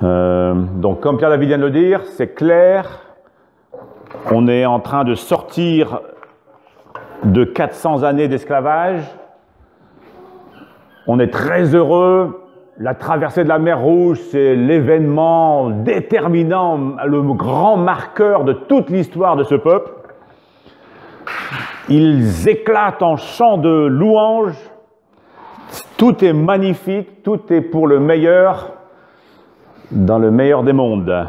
Donc, comme Pierre-David vient de le dire, c'est clair, on est en train de sortir de 400 années d'esclavage. On est très heureux. La traversée de la mer Rouge, c'est l'événement déterminant, le grand marqueur de toute l'histoire de ce peuple. Ils éclatent en chants de louanges. Tout est magnifique, tout est pour le meilleur, dans le meilleur des mondes.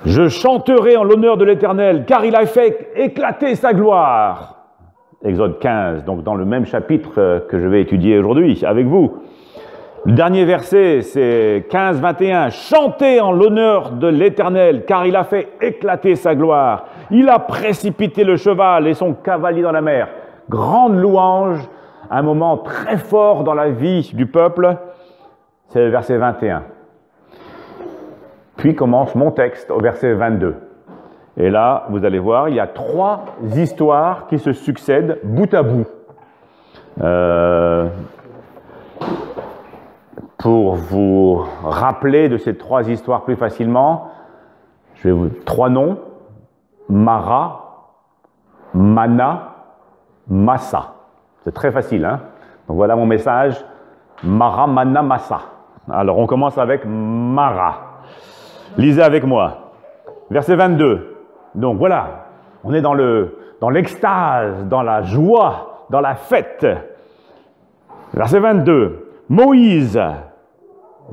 Je chanterai en l'honneur de l'Éternel, car il a fait éclater sa gloire. Exode 15, donc dans le même chapitre que je vais étudier aujourd'hui avec vous. Le dernier verset, c'est 15, 21. Chantez en l'honneur de l'Éternel, car il a fait éclater sa gloire. Il a précipité le cheval et son cavalier dans la mer. Grande louange, un moment très fort dans la vie du peuple. C'est le verset 21. Puis commence mon texte au verset 22. Et là, vous allez voir, il y a 3 histoires qui se succèdent bout à bout. Pour vous rappeler de ces 3 histoires plus facilement, je vais vous 3 noms: Mara, Mana, Massa. C'est très facile, hein? Donc voilà mon message: Mara, Mana, Massa. Alors on commence avec Mara. Lisez avec moi. Verset 22. Donc voilà, on est dans l'extase, dans la joie, dans la fête. Verset 22. Moïse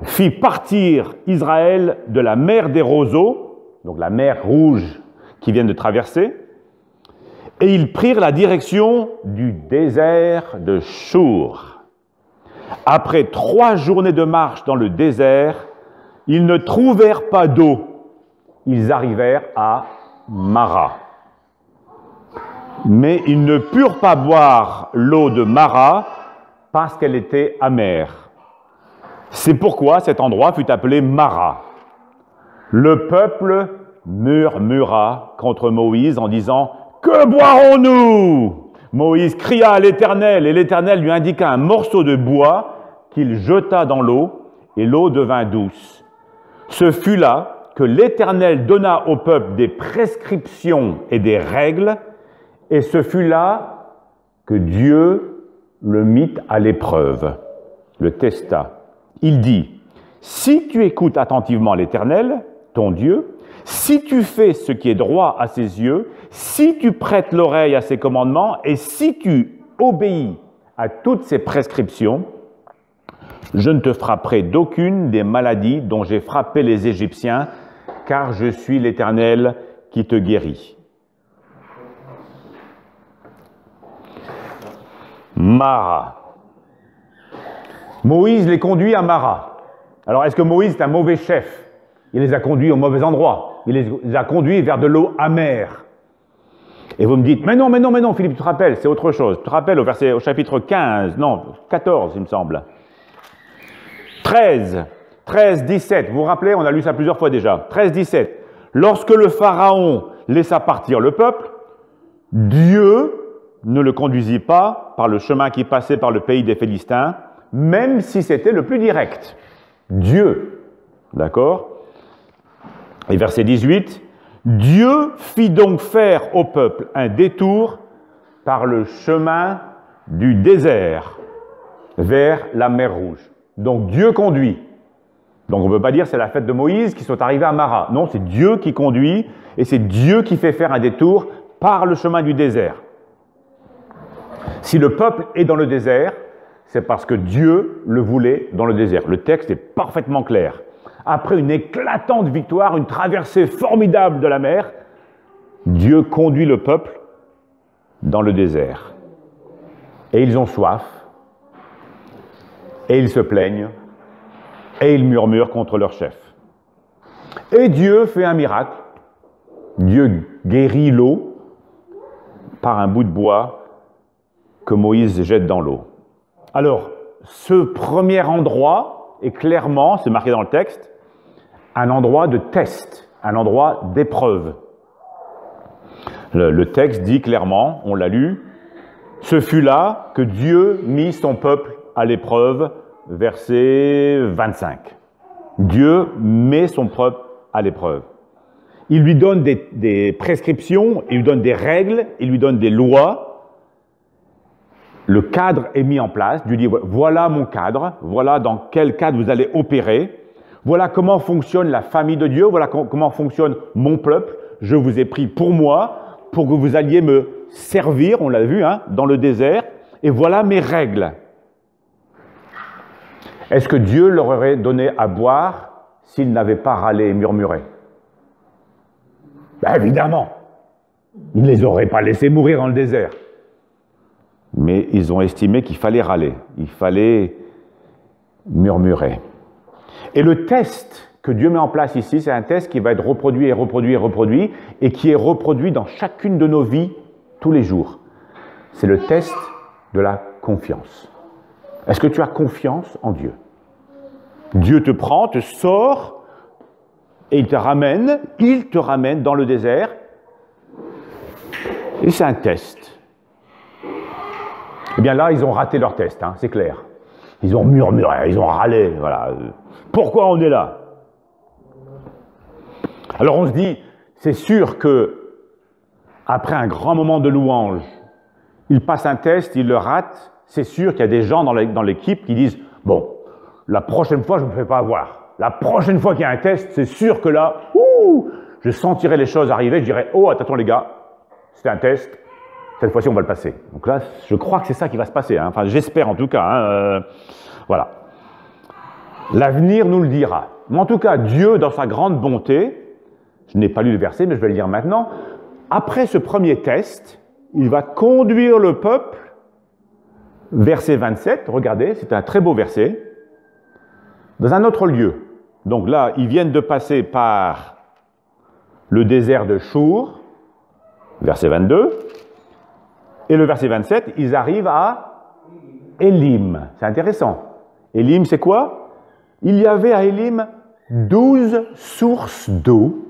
fit partir Israël de la mer des roseaux, donc la mer Rouge qu'ils viennent de traverser, et ils prirent la direction du désert de Chour. Après 3 journées de marche dans le désert, ils ne trouvèrent pas d'eau. Ils arrivèrent à Mara. Mais ils ne purent pas boire l'eau de Mara parce qu'elle était amère. C'est pourquoi cet endroit fut appelé Mara. Le peuple murmura contre Moïse en disant: « Que boirons-nous » Moïse cria à l'Éternel, et l'Éternel lui indiqua un morceau de bois qu'il jeta dans l'eau, et l'eau devint douce. Ce fut là que l'Éternel donna au peuple des prescriptions et des règles, et ce fut là que Dieu le mit à l'épreuve, le testa. Il dit: « Si tu écoutes attentivement l'Éternel, ton Dieu, si tu fais ce qui est droit à ses yeux, si tu prêtes l'oreille à ses commandements, et si tu obéis à toutes ses prescriptions, je ne te frapperai d'aucune des maladies dont j'ai frappé les Égyptiens, car je suis l'Éternel qui te guérit. » Mara. Moïse les conduit à Mara. Alors, est-ce que Moïse est un mauvais chef? Il les a conduits au mauvais endroit. Il les a conduits vers de l'eau amère. Et vous me dites: mais non, Philippe, tu te rappelles, c'est autre chose. Tu te rappelles au chapitre 15, non, 14, il me semble. 13, 17, vous vous rappelez, on a lu ça plusieurs fois déjà. 13, 17. Lorsque le Pharaon laissa partir le peuple, Dieu ne le conduisit pas par le chemin qui passait par le pays des Philistins, même si c'était le plus direct. Dieu. D'accord? Et verset 18. Dieu fit donc faire au peuple un détour par le chemin du désert vers la mer Rouge. Donc Dieu conduit. Donc on ne peut pas dire c'est la fête de Moïse qui sont arrivés à Mara. Non, c'est Dieu qui conduit et c'est Dieu qui fait faire un détour par le chemin du désert. Si le peuple est dans le désert, c'est parce que Dieu le voulait dans le désert. Le texte est parfaitement clair. Après une éclatante victoire, une traversée formidable de la mer, Dieu conduit le peuple dans le désert. Et ils ont soif, et ils se plaignent, et ils murmurent contre leur chef. Et Dieu fait un miracle. Dieu guérit l'eau par un bout de bois que Moïse jette dans l'eau. Alors, ce premier endroit est clairement, c'est marqué dans le texte, un endroit de test, un endroit d'épreuve. Le texte dit clairement, on l'a lu, ce fut là que Dieu mit son peuple à l'épreuve, verset 25. Dieu met son peuple à l'épreuve. Il lui donne des prescriptions, il lui donne des règles, il lui donne des lois. Le cadre est mis en place. Dieu dit, voilà mon cadre, voilà dans quel cadre vous allez opérer. Voilà comment fonctionne la famille de Dieu, voilà comment fonctionne mon peuple. Je vous ai pris pour moi, pour que vous alliez me servir, on l'a vu, hein, dans le désert. Et voilà mes règles. Est-ce que Dieu leur aurait donné à boire s'ils n'avaient pas râlé et murmuré? Ben évidemment, il ne les aurait pas laissés mourir dans le désert. Mais ils ont estimé qu'il fallait râler, il fallait murmurer. Et le test que Dieu met en place ici, c'est un test qui va être reproduit et reproduit et reproduit, et qui est reproduit dans chacune de nos vies tous les jours. C'est le test de la confiance. Est-ce que tu as confiance en Dieu? Dieu te prend, te sort, et il te ramène dans le désert, et c'est un test. Eh bien là, ils ont raté leur test, hein, c'est clair. Ils ont murmuré, ils ont râlé, voilà. Pourquoi on est là? Alors on se dit, c'est sûr que après un grand moment de louange, ils passent un test, ils le ratent, c'est sûr qu'il y a des gens dans l'équipe qui disent, bon, la prochaine fois, je ne me fais pas avoir. La prochaine fois qu'il y a un test, c'est sûr que là, je sentirai les choses arriver, je dirai, oh, attends les gars, c'était un test, cette fois-ci on va le passer. Donc là, je crois que c'est ça qui va se passer, hein. Enfin j'espère en tout cas, hein, voilà. L'avenir nous le dira. Mais en tout cas, Dieu, dans sa grande bonté, je n'ai pas lu le verset, mais je vais le lire maintenant, après ce premier test, il va conduire le peuple, verset 27, regardez, c'est un très beau verset, dans un autre lieu. Donc là, ils viennent de passer par le désert de Chour, verset 22, et le verset 27, ils arrivent à Élim. C'est intéressant. Élim, c'est quoi? Il y avait à Élim 12 sources d'eau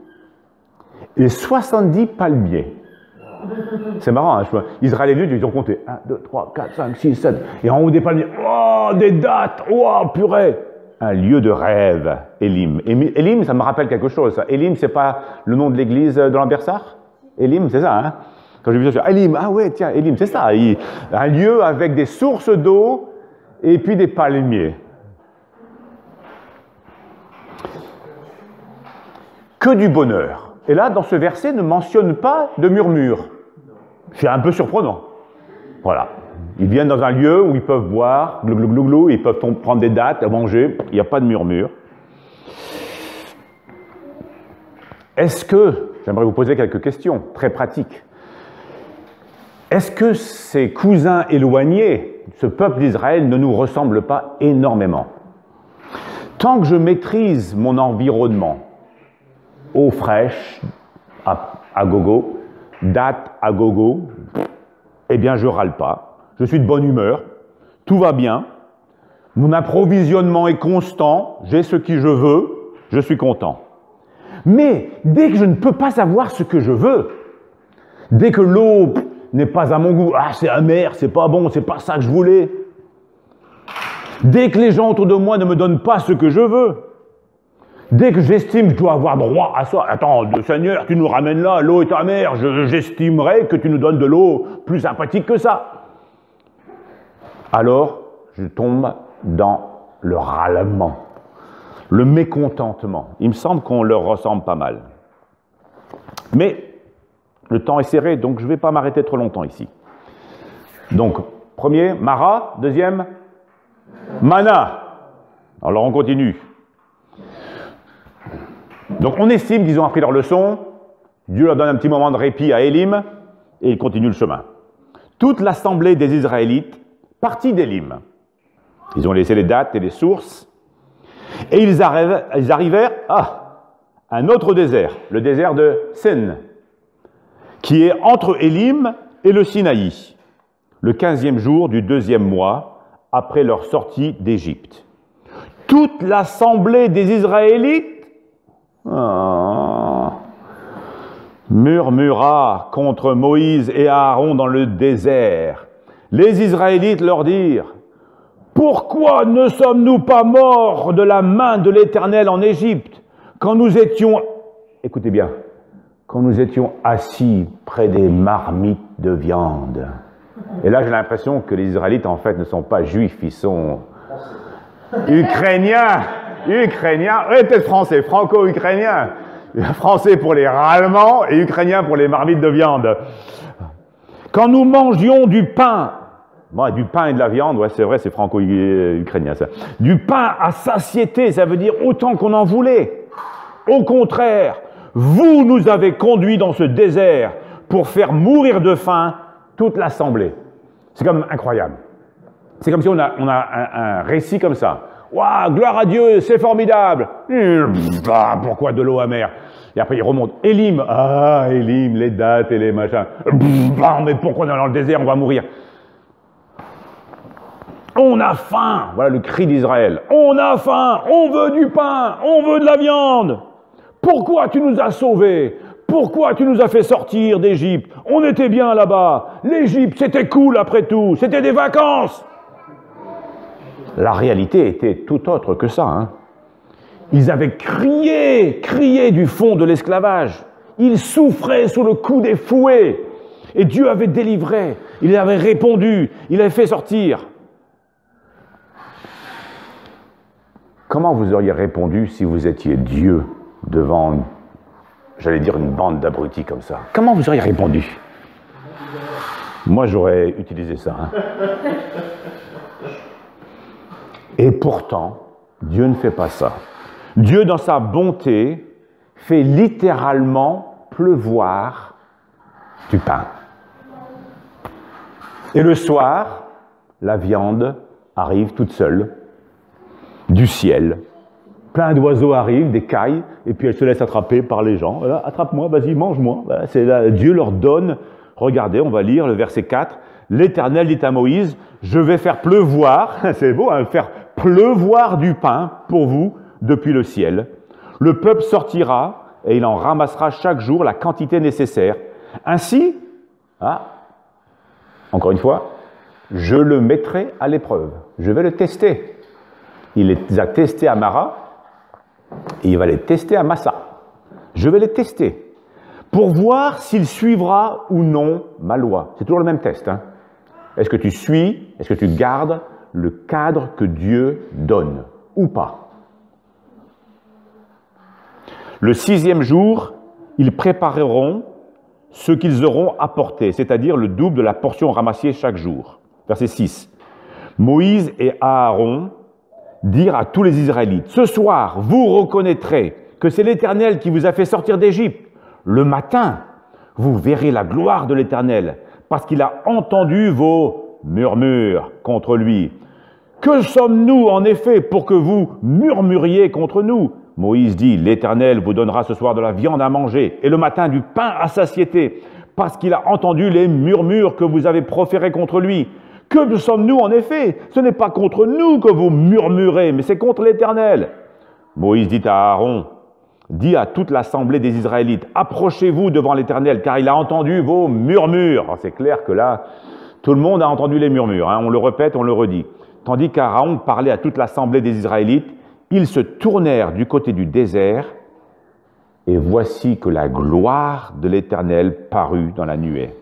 et 70 palmiers. C'est marrant, hein, Israël est venu, ils ont compté 1, 2, 3, 4, 5, 6, 7. Et en haut des palmiers, oh, des dattes, oh, purée! Un lieu de rêve, Élim. Élim, ça me rappelle quelque chose. Ça. Élim, c'est pas le nom de l'église de Lambersart? Élim, c'est ça, hein? Quand j'ai vu ça, Élim, ah ouais, tiens, Élim, c'est ça. Un lieu avec des sources d'eau et puis des palmiers. Que du bonheur. Et là, dans ce verset, ne mentionne pas de murmure. C'est un peu surprenant. Voilà. Ils viennent dans un lieu où ils peuvent boire, glou, glou, glou, glou, ils peuvent prendre des dattes, manger, il n'y a pas de murmure. Est-ce que, j'aimerais vous poser quelques questions très pratiques, est-ce que ces cousins éloignés, ce peuple d'Israël, ne nous ressemble pas énormément? Tant que je maîtrise mon environnement, eau fraîche à gogo, dattes à gogo, eh bien je râle pas. Je suis de bonne humeur, tout va bien, mon approvisionnement est constant, j'ai ce que je veux, je suis content. Mais dès que je ne peux pas avoir ce que je veux, dès que l'eau n'est pas à mon goût, ah c'est amer, c'est pas bon, c'est pas ça que je voulais, dès que les gens autour de moi ne me donnent pas ce que je veux, dès que j'estime que je dois avoir droit à ça, attends, Seigneur, tu nous ramènes là, l'eau est amère, j'estimerais que tu nous donnes de l'eau plus sympathique que ça. Alors, je tombe dans le râlement, le mécontentement. Il me semble qu'on leur ressemble pas mal. Mais le temps est serré, donc je ne vais pas m'arrêter trop longtemps ici. Donc, premier, Mara. Deuxième, Mana. Alors, on continue. Donc, on estime qu'ils ont appris leur leçon. Dieu leur donne un petit moment de répit à Élim et ils continuent le chemin. Toute l'assemblée des Israélites partit d'Élim. Ils ont laissé les dattes et les sources. Et ils arrivèrent à un autre désert, le désert de Sin, qui est entre Élim et le Sinaï, le 15e jour du 2e mois après leur sortie d'Égypte. Toute l'assemblée des Israélites murmura contre Moïse et Aaron dans le désert. Les Israélites leur dirent: « pourquoi ne sommes-nous pas morts de la main de l'Éternel en Égypte, quand nous étions, écoutez bien, quand nous étions assis près des marmites de viande. Et là, j'ai l'impression que les Israélites, en fait, ne sont pas juifs, ils sont ukrainiens, peut-être français, franco-ukrainiens. Français pour les râlements et ukrainiens pour les marmites de viande. Quand nous mangions du pain, bon, du pain et de la viande, ouais, c'est vrai, c'est franco-ukrainien ça. Du pain à satiété, ça veut dire autant qu'on en voulait. Au contraire, vous nous avez conduits dans ce désert pour faire mourir de faim toute l'assemblée. C'est comme incroyable. C'est comme si on a un récit comme ça. Waouh, gloire à Dieu, c'est formidable. Pourquoi de l'eau amère? Et après il remonte. Élim, Élim, les dates et les machins. Mais pourquoi on est dans le désert, on va mourir? On a faim. Voilà le cri d'Israël. On a faim, on veut du pain, on veut de la viande. Pourquoi tu nous as sauvés? Pourquoi tu nous as fait sortir d'Égypte? On était bien là-bas. L'Égypte, c'était cool après tout. C'était des vacances. La réalité était tout autre que ça. Hein. Ils avaient crié du fond de l'esclavage. Ils souffraient sous le coup des fouets. Et Dieu avait délivré. Il avait répondu. Il avait fait sortir. Comment vous auriez répondu si vous étiez Dieu devant, j'allais dire, une bande d'abrutis comme ça? Comment vous auriez répondu? Moi, j'aurais utilisé ça. Hein. Et pourtant, Dieu ne fait pas ça. Dieu, dans sa bonté, fait littéralement pleuvoir du pain. Et le soir, la viande arrive toute seule, du ciel. Plein d'oiseaux arrivent, des cailles, et puis elle se laisse attraper par les gens. Voilà, attrape-moi, vas-y, mange-moi. Voilà, c'est là, Dieu leur donne, regardez, on va lire le verset 4. L'Éternel dit à Moïse, je vais faire pleuvoir, c'est beau, hein, faire pleuvoir du pain pour vous depuis le ciel. Le peuple sortira et il en ramassera chaque jour la quantité nécessaire. Ainsi, encore une fois, je le mettrai à l'épreuve. Je vais le tester. Il les a testés à Mara et il va les tester à Massa. Je vais les tester pour voir s'il suivra ou non ma loi. C'est toujours le même test. Hein. Est-ce que tu suis, est-ce que tu gardes le cadre que Dieu donne ou pas? Le 6e jour, ils prépareront ce qu'ils auront apporté, c'est-à-dire le double de la portion ramassée chaque jour. Verset 6. Moïse et Aaron dirent à tous les Israélites, « Ce soir, vous reconnaîtrez que c'est l'Éternel qui vous a fait sortir d'Égypte. Le matin, vous verrez la gloire de l'Éternel, parce qu'il a entendu vos murmures contre lui. Que sommes-nous en effet pour que vous murmuriez contre nous ?» Moïse dit, « L'Éternel vous donnera ce soir de la viande à manger et le matin du pain à satiété, parce qu'il a entendu les murmures que vous avez proférés contre lui. Que sommes-nous en effet? Ce n'est pas contre nous que vous murmurez, mais c'est contre l'Éternel. » Moïse dit à Aaron, « Dis à toute l'assemblée des Israélites, approchez-vous devant l'Éternel, car il a entendu vos murmures. » C'est clair que là, tout le monde a entendu les murmures, hein, on le répète, on le redit. Tandis qu'Aaron parlait à toute l'assemblée des Israélites, ils se tournèrent du côté du désert, et voici que la gloire de l'Éternel parut dans la nuée.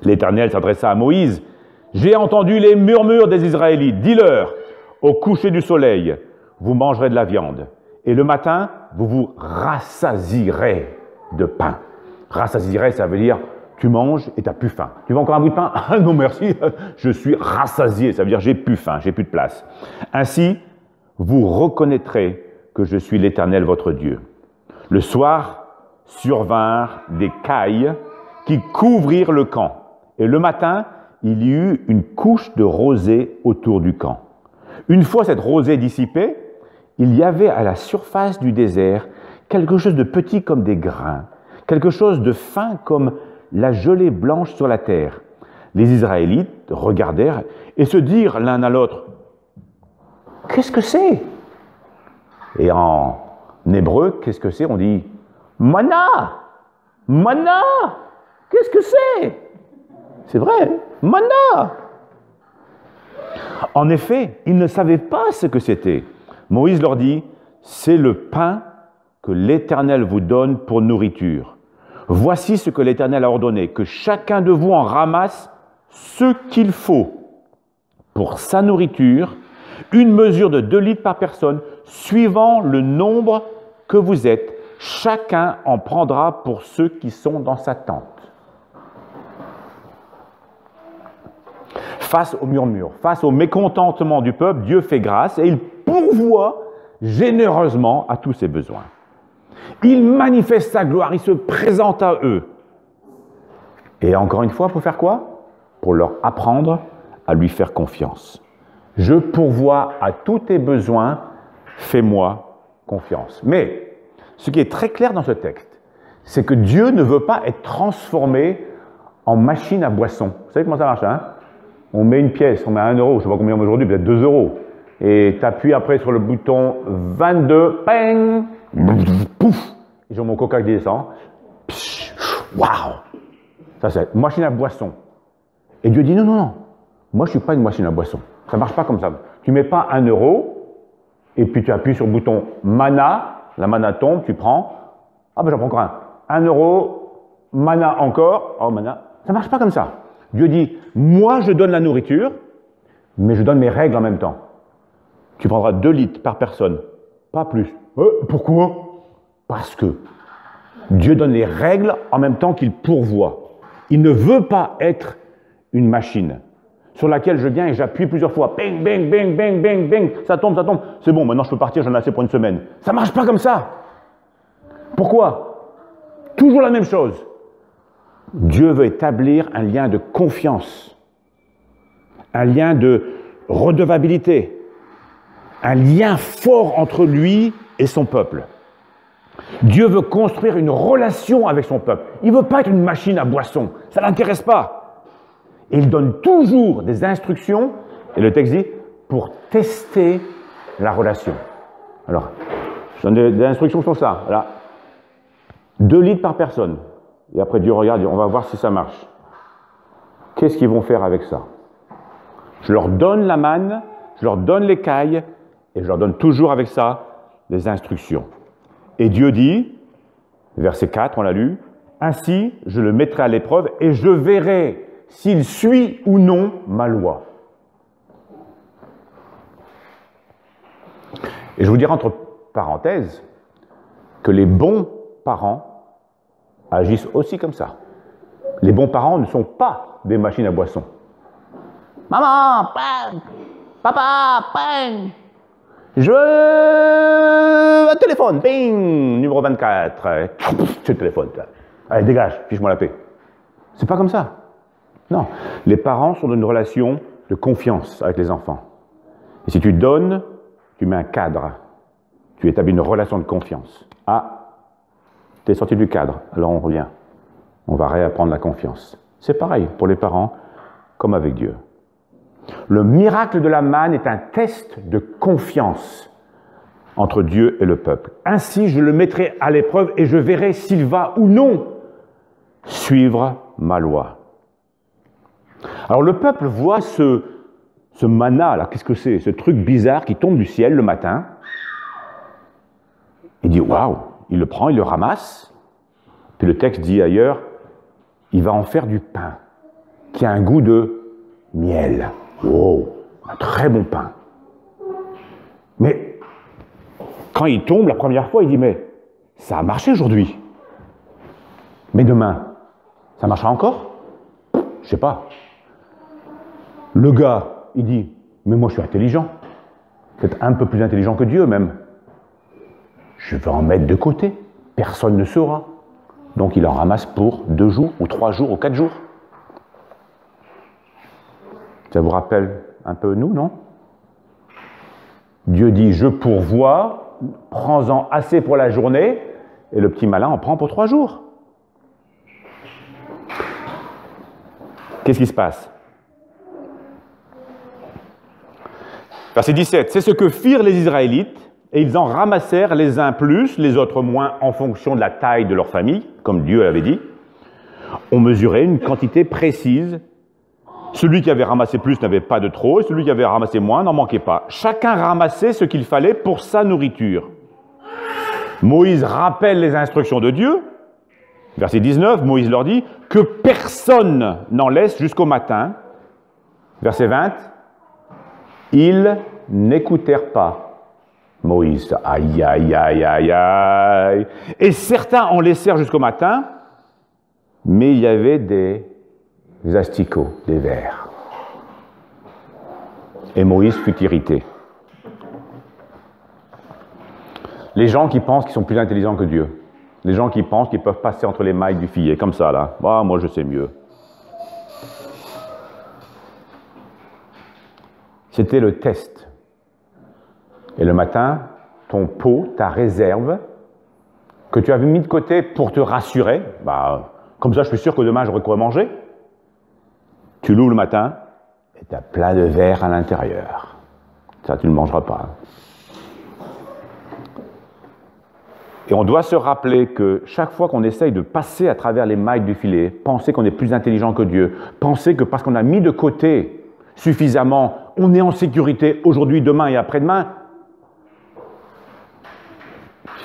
L'Éternel s'adressa à Moïse, « J'ai entendu les murmures des Israélites, dis-leur, au coucher du soleil, vous mangerez de la viande, et le matin, vous vous rassasierez de pain. » Rassasierez, ça veut dire, tu manges et tu n'as plus faim. Tu veux encore un bout de pain? Ah non, merci, je suis rassasié, ça veut dire j'ai plus faim, j'ai plus de place. Ainsi, vous reconnaîtrez que je suis l'Éternel votre Dieu. Le soir survinrent des cailles qui couvrirent le camp, et le matin, il y eut une couche de rosée autour du camp. Une fois cette rosée dissipée, il y avait à la surface du désert quelque chose de petit comme des grains, quelque chose de fin comme la gelée blanche sur la terre. Les Israélites regardèrent et se dirent l'un à l'autre, « Qu'est-ce que c'est ?» Et en hébreu, qu'est-ce que c'est? On dit « Mana ! Mana ! Qu'est-ce que c'est ?» C'est vrai, « Mana !» En effet, ils ne savaient pas ce que c'était. Moïse leur dit, c'est le pain que l'Éternel vous donne pour nourriture. Voici ce que l'Éternel a ordonné, que chacun de vous en ramasse ce qu'il faut pour sa nourriture, une mesure de 2 litres par personne, suivant le nombre que vous êtes. Chacun en prendra pour ceux qui sont dans sa tente. Face au murmure, face au mécontentement du peuple, Dieu fait grâce et il pourvoit généreusement à tous ses besoins. Il manifeste sa gloire, il se présente à eux. Et encore une fois, pour faire quoi? Pour leur apprendre à lui faire confiance. Je pourvois à tous tes besoins, fais-moi confiance. Mais ce qui est très clair dans ce texte, c'est que Dieu ne veut pas être transformé en machine à boisson. Vous savez comment ça marche, hein? On met une pièce, on met 1 euro, je ne sais pas combien aujourd'hui, peut-être 2 euros. Et tu appuies après sur le bouton 22, ping, pouf, j'ai mon coca qui descend. Waouh! Ça, c'est une machine à boisson. Et Dieu dit non, non, non, moi je ne suis pas une machine à boisson. Ça ne marche pas comme ça. Tu ne mets pas 1 euro, et puis tu appuies sur le bouton mana, la mana tombe, tu prends, ah ben j'en prends encore un. 1 euro, mana encore, oh mana. Ça ne marche pas comme ça. Dieu dit, moi je donne la nourriture, mais je donne mes règles en même temps. Tu prendras 2 litres par personne, pas plus. Pourquoi? Parce que Dieu donne les règles en même temps qu'il pourvoit. Il ne veut pas être une machine sur laquelle je viens et j'appuie plusieurs fois. Bang, bang, bang, bang, bang, bang. Ça tombe, ça tombe. C'est bon, maintenant je peux partir, j'en ai assez pour une semaine. Ça ne marche pas comme ça. Pourquoi? Toujours la même chose. Dieu veut établir un lien de confiance, un lien de redevabilité, un lien fort entre lui et son peuple. Dieu veut construire une relation avec son peuple. Il ne veut pas être une machine à boisson. Ça ne l'intéresse pas. Et il donne toujours des instructions, et le texte dit, pour tester la relation. Alors, je donne des instructions sur ça. Voilà. 2 litres par personne. Et après, Dieu regarde, on va voir si ça marche. Qu'est-ce qu'ils vont faire avec ça? Je leur donne la manne, je leur donne l'écaille, et je leur donne toujours avec ça des instructions. Et Dieu dit, verset 4, on l'a lu, « Ainsi, je le mettrai à l'épreuve, et je verrai s'il suit ou non ma loi. » Et je vous dirai entre parenthèses que les bons parents agissent aussi comme ça. Les bons parents ne sont pas des machines à boisson. Maman, papa, je veux un téléphone, ping, numéro 24. C'est le téléphone. Allez, dégage, fiche-moi la paix. C'est pas comme ça. Non. Les parents sont dans une relation de confiance avec les enfants. Et si tu donnes, tu mets un cadre. Tu établis une relation de confiance. Ah, tu es sorti du cadre, alors on revient. On va réapprendre la confiance. C'est pareil pour les parents, comme avec Dieu. Le miracle de la manne est un test de confiance entre Dieu et le peuple. Ainsi, je le mettrai à l'épreuve et je verrai s'il va ou non suivre ma loi. Alors le peuple voit ce manna, là, qu'est-ce que c'est? Ce truc bizarre qui tombe du ciel le matin. Il dit, waouh! Il le prend, il le ramasse, puis le texte dit ailleurs, il va en faire du pain, qui a un goût de miel. Wow, un très bon pain. Mais quand il tombe la première fois, il dit, mais ça a marché aujourd'hui. Mais demain, ça marchera encore? Je ne sais pas. Le gars, il dit, mais moi je suis intelligent, peut-être un peu plus intelligent que Dieu même. Je vais en mettre de côté, personne ne saura. Donc il en ramasse pour 2 jours, ou 3 jours, ou 4 jours. Ça vous rappelle un peu nous, non? Dieu dit, je pourvois, prends-en assez pour la journée, et le petit malin en prend pour 3 jours. Qu'est-ce qui se passe? Verset 17, c'est ce que firent les Israélites, et ils en ramassèrent les uns plus, les autres moins, en fonction de la taille de leur famille, comme Dieu l'avait dit. On mesurait une quantité précise, Celui qui avait ramassé plus n'avait pas de trop, et celui qui avait ramassé moins n'en manquait pas. Chacun ramassait ce qu'il fallait pour sa nourriture. Moïse rappelle les instructions de Dieu. Verset 19, Moïse leur dit « Que personne n'en laisse jusqu'au matin. » Verset 20, « Ils n'écoutèrent pas Moïse. » Aïe, aïe, aïe, aïe, aïe. Et certains en laissèrent jusqu'au matin, mais il y avait des asticots, des vers. Et Moïse fut irrité. Les gens qui pensent qu'ils sont plus intelligents que Dieu. Les gens qui pensent qu'ils peuvent passer entre les mailles du filet, comme ça, là. Ah, moi, je sais mieux. C'était le test. Et le matin, ton pot, ta réserve, que tu avais mis de côté pour te rassurer, bah, comme ça, je suis sûr que demain, j'aurai quoi manger. Tu l'ouvres le matin, et tu as plein de verre à l'intérieur. Ça, tu ne mangeras pas. Et on doit se rappeler que chaque fois qu'on essaye de passer à travers les mailles du filet, penser qu'on est plus intelligent que Dieu, penser que parce qu'on a mis de côté suffisamment, on est en sécurité aujourd'hui, demain et après-demain,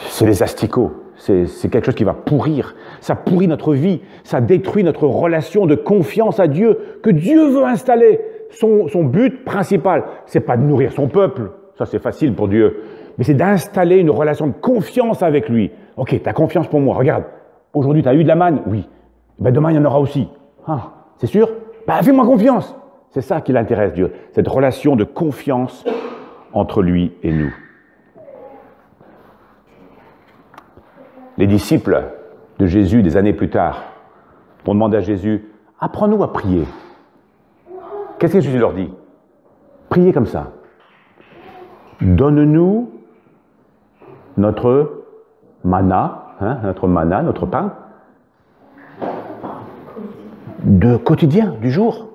c'est les asticots. C'est quelque chose qui va pourrir. Ça pourrit notre vie. Ça détruit notre relation de confiance à Dieu, que Dieu veut installer. Son but principal, c'est pas de nourrir son peuple. Ça, c'est facile pour Dieu. Mais c'est d'installer une relation de confiance avec lui. Ok, tu as confiance pour moi. Regarde, aujourd'hui, tu as eu de la manne? Oui. Ben, demain, il y en aura aussi. Ah, c'est sûr? Ben, fais-moi confiance. C'est ça qui l'intéresse, Dieu. Cette relation de confiance entre lui et nous. Les disciples de Jésus, des années plus tard, vont demander à Jésus, « Apprends-nous à prier. » Qu'est-ce que Jésus leur dit? Priez comme ça. « Donne-nous notre manna, notre pain, de quotidien, du jour. »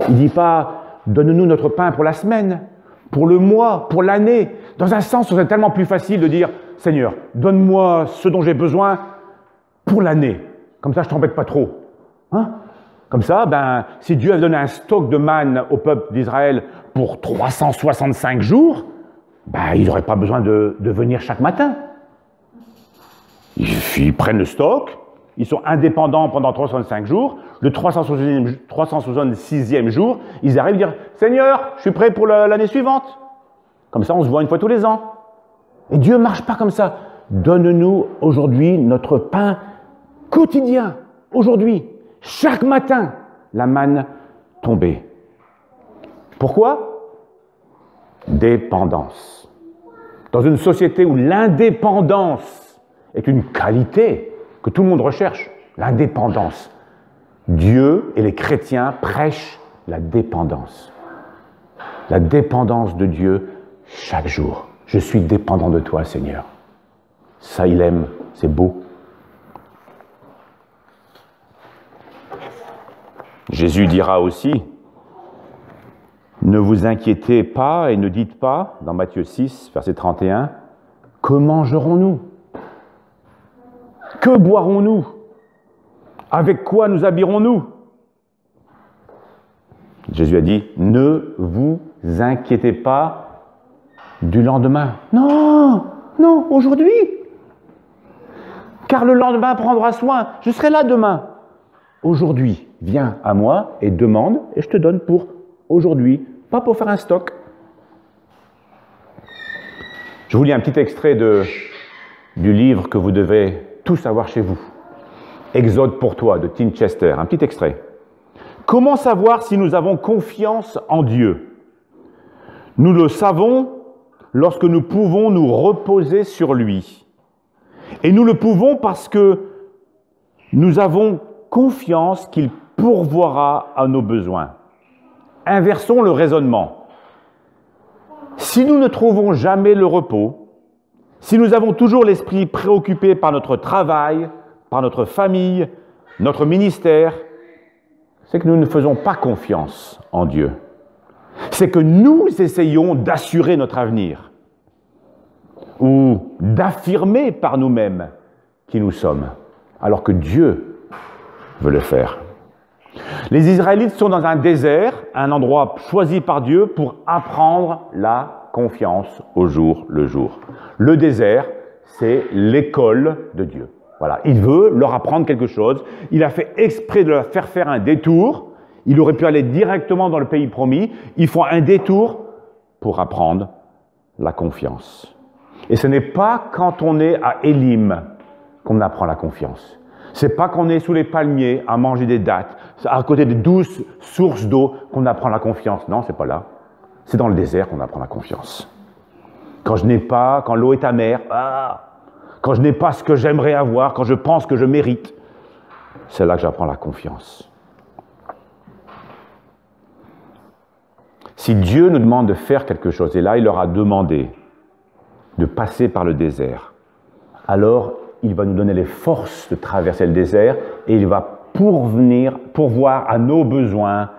Il ne dit pas « Donne-nous notre pain pour la semaine, pour le mois, pour l'année. » Dans un sens, c'est tellement plus facile de dire « Seigneur, donne-moi ce dont j'ai besoin pour l'année. » Comme ça, je ne t'embête pas trop. Hein? Comme ça, ben, si Dieu avait donné un stock de manne au peuple d'Israël pour 365 jours, ben, ils n'auraient pas besoin de venir chaque matin. Ils prennent le stock, ils sont indépendants pendant 365 jours. Le 366e jour, ils arrivent à dire « Seigneur, je suis prêt pour l'année suivante. » Comme ça, on se voit une fois tous les ans. Et Dieu ne marche pas comme ça. Donne-nous aujourd'hui notre pain quotidien. Aujourd'hui, chaque matin, la manne tombée. Pourquoi? Dépendance. Dans une société où l'indépendance est une qualité que tout le monde recherche, l'indépendance, Dieu et les chrétiens prêchent la dépendance. La dépendance de Dieu chaque jour. Je suis dépendant de toi, Seigneur. Ça, il aime, c'est beau. Jésus dira aussi, ne vous inquiétez pas et ne dites pas, dans Matthieu 6, verset 31, que mangerons-nous? Que boirons-nous? Avec quoi nous habillerons-nous? Jésus a dit, ne vous inquiétez pas du lendemain. Non, non, aujourd'hui. Car le lendemain prendra soin. Je serai là demain. Aujourd'hui, viens à moi et demande, et je te donne pour aujourd'hui, pas pour faire un stock. Je vous lis un petit extrait du livre que vous devez tous avoir chez vous. Exode pour toi, de Tim Chester. Un petit extrait. Comment savoir si nous avons confiance en Dieu? Nous le savons lorsque nous pouvons nous reposer sur lui. Et nous le pouvons parce que nous avons confiance qu'il pourvoira à nos besoins. Inversons le raisonnement. Si nous ne trouvons jamais le repos, si nous avons toujours l'esprit préoccupé par notre travail, par notre famille, notre ministère, c'est que nous ne faisons pas confiance en Dieu. C'est que nous essayons d'assurer notre avenir ou d'affirmer par nous-mêmes qui nous sommes, alors que Dieu veut le faire. Les Israélites sont dans un désert, un endroit choisi par Dieu pour apprendre la confiance au jour le jour. Le désert, c'est l'école de Dieu. Voilà, il veut leur apprendre quelque chose. Il a fait exprès de leur faire faire un détour. Il aurait pu aller directement dans le pays promis. Ils font un détour pour apprendre la confiance. Et ce n'est pas quand on est à Élim qu'on apprend la confiance. C'est pas qu'on est sous les palmiers à manger des dattes, à côté de douces sources d'eau qu'on apprend la confiance. Non, c'est pas là. C'est dans le désert qu'on apprend la confiance. Quand l'eau est amère, quand je n'ai pas ce que j'aimerais avoir, quand je pense que je mérite, c'est là que j'apprends la confiance. Si Dieu nous demande de faire quelque chose, et là il leur a demandé de passer par le désert, alors il va nous donner les forces de traverser le désert et il va pourvoir à nos besoins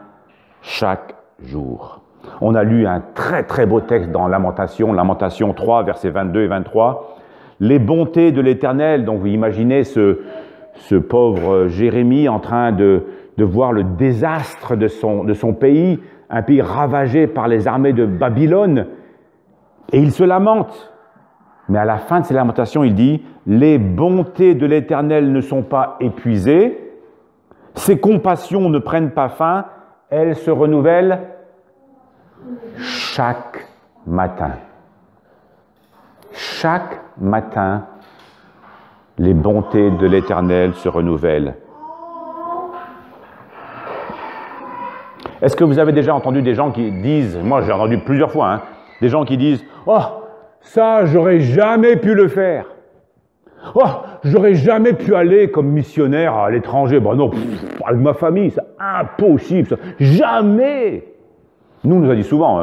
chaque jour. On a lu un très très beau texte dans Lamentation 3, versets 22 et 23. Les bontés de l'Éternel, donc vous imaginez ce pauvre Jérémie en train de voir le désastre de son pays, un pays ravagé par les armées de Babylone, et il se lamente. Mais à la fin de ses lamentations, il dit « Les bontés de l'Éternel ne sont pas épuisées, ses compassions ne prennent pas fin, elles se renouvellent chaque matin. » Chaque matin, les bontés de l'Éternel se renouvellent. Est-ce que vous avez déjà entendu des gens qui disent, moi j'ai entendu plusieurs fois, des gens qui disent « Oh, ça, j'aurais jamais pu le faire. Oh, j'aurais jamais pu aller comme missionnaire à l'étranger. Ben non, avec ma famille, c'est impossible. Ça. Jamais. » Nous a dit souvent,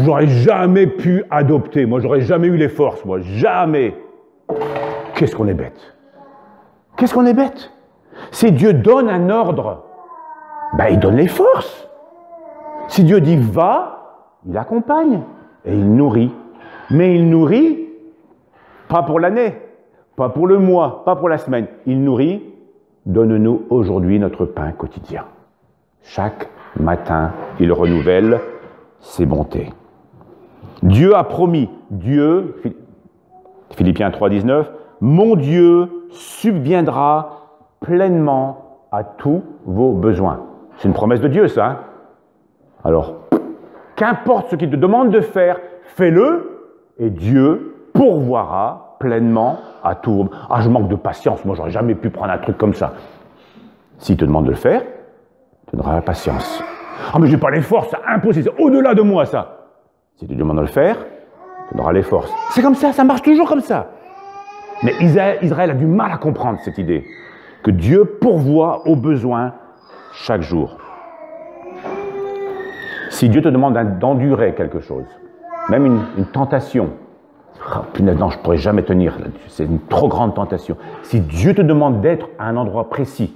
j'aurais jamais pu adopter. Moi, j'aurais jamais eu les forces. Moi, jamais. Qu'est-ce qu'on est bête. Qu'est-ce qu'on est bête. Si Dieu donne un ordre, ben, il donne les forces. Si Dieu dit va, il accompagne et il nourrit. Mais il nourrit, pas pour l'année, pas pour le mois, pas pour la semaine. Il nourrit, donne-nous aujourd'hui notre pain quotidien. Chaque matin, il renouvelle ses bontés. Dieu a promis, Philippiens 3, 19, « Mon Dieu subviendra pleinement à tous vos besoins. » C'est une promesse de Dieu, ça. Alors, qu'importe ce qu'il te demande de faire, fais-le. Et Dieu pourvoira pleinement à tout. Ah, je manque de patience, moi j'aurais jamais pu prendre un truc comme ça. S'il te demande de le faire, tu donneras la patience. Ah, mais j'ai pas les forces, c'est impossible, c'est au-delà de moi ça. Si tu te demandes de le faire, tu donneras les forces. C'est comme ça marche toujours comme ça. Mais Israël a du mal à comprendre cette idée, que Dieu pourvoit aux besoins chaque jour. Si Dieu te demande d'endurer quelque chose, même une tentation. Oh, punaise, non, je ne pourrais jamais tenir là-dessus. C'est une trop grande tentation. Si Dieu te demande d'être à un endroit précis,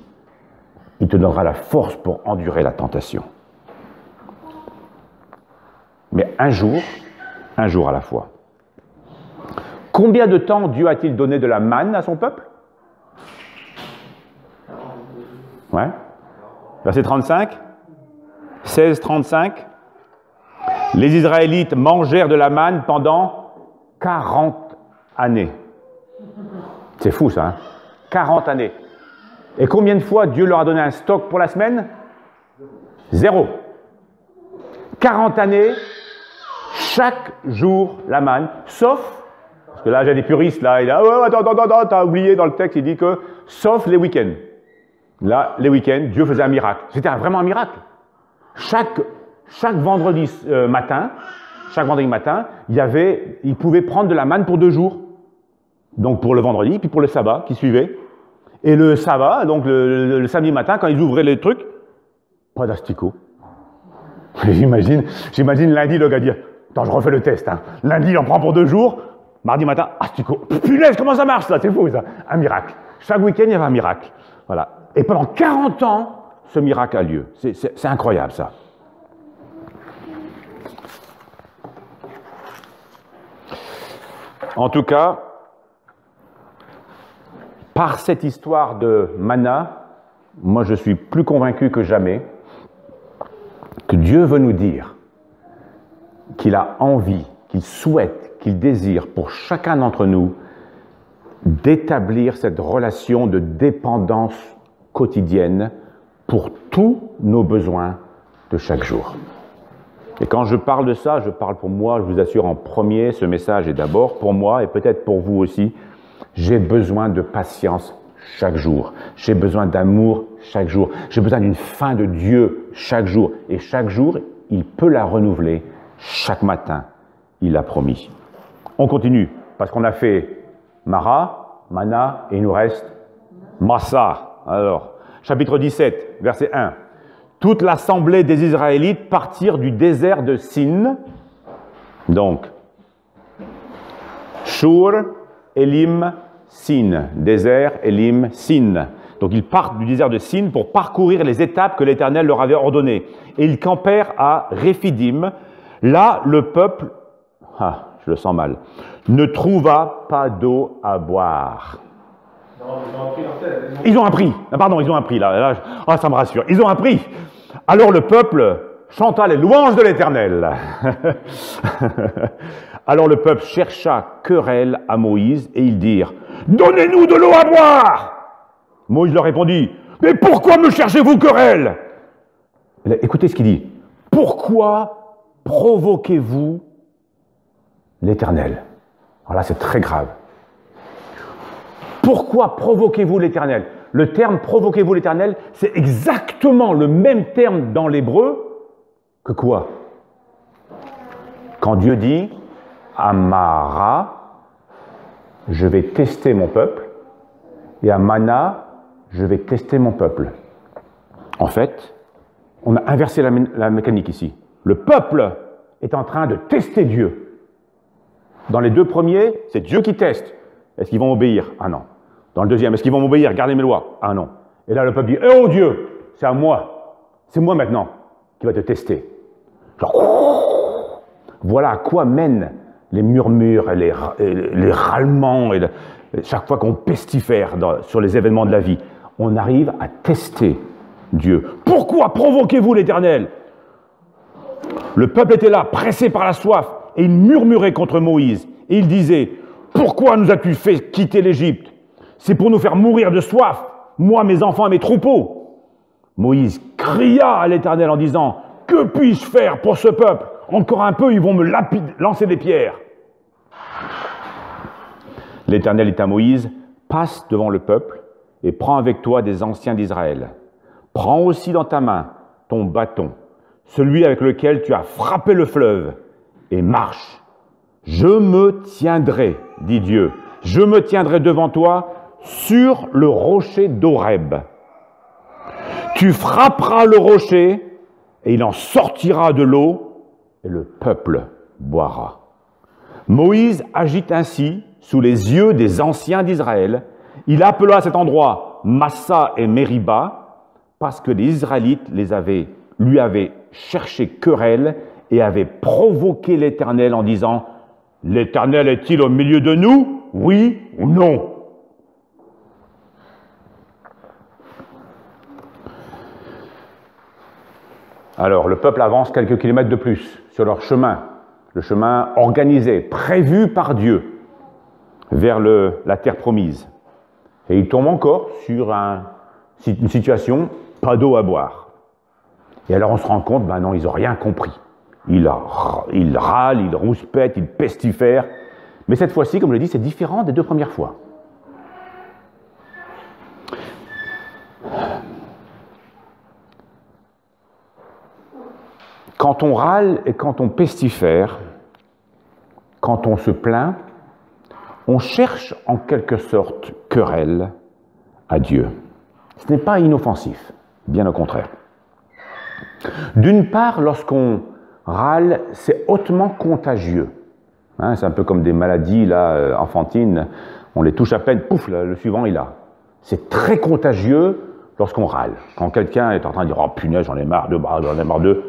il te donnera la force pour endurer la tentation. Mais un jour à la fois. Combien de temps Dieu a-t-il donné de la manne à son peuple? Ouais. Verset 35. 16, 35. Les Israélites mangèrent de la manne pendant 40 années. C'est fou ça, 40 années. Et combien de fois Dieu leur a donné un stock pour la semaine? 0. 40 années, chaque jour la manne, sauf, parce que là j'ai des puristes, là, attends, t'as oublié dans le texte, il dit que, sauf les week-ends. Là, les week-ends, Dieu faisait un miracle. C'était vraiment un miracle. Chaque vendredi matin, il pouvait prendre de la manne pour 2 jours. Donc pour le vendredi, puis pour le sabbat qui suivait. Et le sabbat, donc le samedi matin, quand ils ouvraient les trucs, pas d'asticot. J'imagine lundi le gars dire, attends, je refais le test. Lundi, il en prend pour 2 jours. Mardi matin, asticot. Punaise, comment ça marche ça? C'est fou ça. Un miracle. Chaque week-end, il y avait un miracle. Voilà. Et pendant 40 ans, ce miracle a lieu. C'est incroyable ça. En tout cas, par cette histoire de manna, moi je suis plus convaincu que jamais que Dieu veut nous dire qu'il a envie, qu'il souhaite, qu'il désire pour chacun d'entre nous d'établir cette relation de dépendance quotidienne pour tous nos besoins de chaque jour. Et quand je parle de ça, je parle pour moi, je vous assure en premier, ce message est d'abord pour moi et peut-être pour vous aussi. J'ai besoin de patience chaque jour. J'ai besoin d'amour chaque jour. J'ai besoin d'une faim de Dieu chaque jour. Et chaque jour, il peut la renouveler. Chaque matin, il l'a promis. On continue, parce qu'on a fait Mara, Mana, et il nous reste Massa. Alors, chapitre 17, verset 1. Toute l'assemblée des Israélites partirent du désert de Sin. Donc, Shur, Elim, Sin. Désert, Elim, Sin. Donc, ils partent du désert de Sin pour parcourir les étapes que l'Éternel leur avait ordonnées. Et ils campèrent à Réphidim. Là, le peuple, je le sens mal, ne trouva pas d'eau à boire. Ils ont appris. Pardon, ils ont appris. Là, ça me rassure. Ils ont appris. Alors le peuple chanta les louanges de l'Éternel. Alors le peuple chercha querelle à Moïse et ils dirent « Donnez-nous de l'eau à boire !» Moïse leur répondit « Mais pourquoi me cherchez-vous querelle ?» Écoutez ce qu'il dit. « Pourquoi provoquez-vous l'Éternel ?» Alors là, c'est très grave. Pourquoi provoquez-vous l'Éternel? Le terme « provoquez-vous l'Éternel », c'est exactement le même terme dans l'hébreu que quoi? Quand Dieu dit « à Mara, je vais tester mon peuple » et à Mana, je vais tester mon peuple. En fait, on a inversé la mécanique ici. Le peuple est en train de tester Dieu. Dans les deux premiers, c'est Dieu qui teste. Est-ce qu'ils vont obéir? Ah non. Dans le deuxième, est-ce qu'ils vont m'obéir? Gardez mes lois. Ah non. Et là, le peuple dit, oh Dieu, c'est à moi. C'est moi maintenant qui va te tester. Genre, voilà à quoi mènent les murmures et les râlements. Et chaque fois qu'on pestifère sur les événements de la vie, on arrive à tester Dieu. Pourquoi provoquez-vous l'Éternel? Le peuple était là, pressé par la soif, et il murmurait contre Moïse. Et il disait, pourquoi nous as-tu fait quitter l'Égypte? C'est pour nous faire mourir de soif, moi, mes enfants et mes troupeaux. Moïse cria à l'Éternel en disant, que puis-je faire pour ce peuple? Encore un peu, ils vont me lancer des pierres. L'Éternel dit à Moïse, passe devant le peuple et prends avec toi des anciens d'Israël. Prends aussi dans ta main ton bâton, celui avec lequel tu as frappé le fleuve, et marche. Je me tiendrai, dit Dieu, je me tiendrai devant toi sur le rocher d'Horeb. Tu frapperas le rocher, et il en sortira de l'eau, et le peuple boira. Moïse agit ainsi sous les yeux des anciens d'Israël. Il appela cet endroit Massa et Mériba, parce que les Israélites lui avaient cherché querelle et avaient provoqué l'Éternel en disant « L'Éternel est-il au milieu de nous? Oui ou non ?» Alors, le peuple avance quelques kilomètres de plus sur leur chemin, le chemin organisé, prévu par Dieu, vers la terre promise. Et il tombe encore sur une situation, pas d'eau à boire. Et alors on se rend compte, ben non, ils n'ont rien compris. Ils râlent, ils rouspètent, ils pestifèrent. Mais cette fois-ci, comme je l'ai dit, c'est différent des deux premières fois. Quand on râle et quand on pestifère, quand on se plaint, on cherche en quelque sorte querelle à Dieu. Ce n'est pas inoffensif, bien au contraire. D'une part, lorsqu'on râle, c'est hautement contagieux. Hein, c'est un peu comme des maladies là, enfantines, on les touche à peine, pouf, le suivant est là. C'est très contagieux lorsqu'on râle. Quand quelqu'un est en train de dire « Oh punaise, j'en ai marre d'eux, j'en ai marre d'eux »,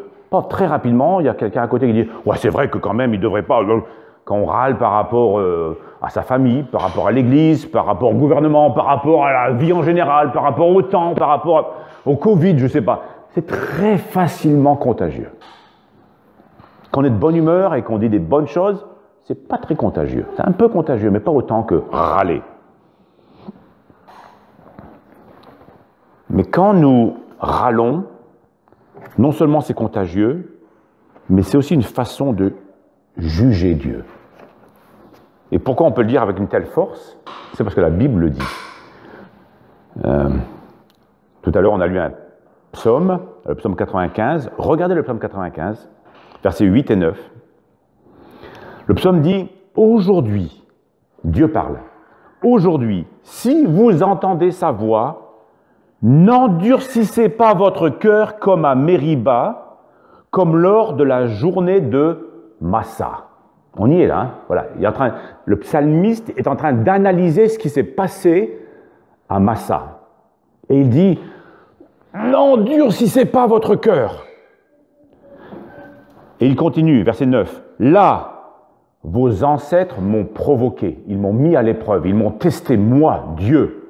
très rapidement, il y a quelqu'un à côté qui dit « Ouais, c'est vrai que quand même, il ne devrait pas… » quand on râle par rapport à sa famille, par rapport à l'église, par rapport au gouvernement, par rapport à la vie en général, par rapport au temps, par rapport au Covid, je ne sais pas. C'est très facilement contagieux. Quand on est de bonne humeur et qu'on dit des bonnes choses, c'est pas très contagieux. C'est un peu contagieux, mais pas autant que râler. Mais quand nous râlons, non seulement c'est contagieux, mais c'est aussi une façon de juger Dieu. Et pourquoi on peut le dire avec une telle force? C'est parce que la Bible le dit. Tout à l'heure, on a lu un psaume, le psaume 95. Regardez le psaume 95, versets 8 et 9. Le psaume dit « Aujourd'hui, Dieu parle, aujourd'hui, si vous entendez sa voix, n'endurcissez pas votre cœur comme à Mériba, comme lors de la journée de Massa. » On y est là, hein? Voilà. Le psalmiste est en train d'analyser ce qui s'est passé à Massa. Et il dit « N'endurcissez pas votre cœur. » Et il continue, verset 9. « Là, vos ancêtres m'ont provoqué, ils m'ont mis à l'épreuve, ils m'ont testé, moi, Dieu,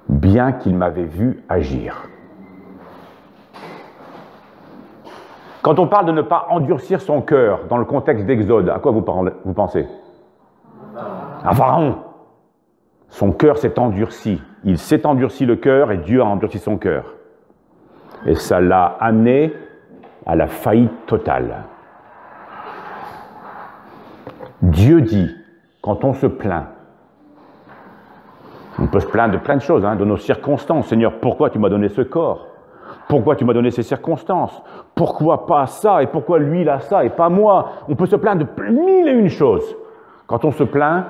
bien qu'ils m'avaient vu agir. » Quand on parle de ne pas endurcir son cœur dans le contexte d'Exode, à quoi vous pensez? À Pharaon. Son cœur s'est endurci. Il s'est endurci le cœur et Dieu a endurci son cœur. Et ça l'a amené à la faillite totale. Dieu dit, quand on se plaint, on peut se plaindre de plein de choses, hein, de nos circonstances. Seigneur, pourquoi tu m'as donné ce corps? Pourquoi tu m'as donné ces circonstances? Pourquoi pas ça? Et pourquoi lui, il a ça et pas moi? On peut se plaindre de mille et une choses. Quand on se plaint,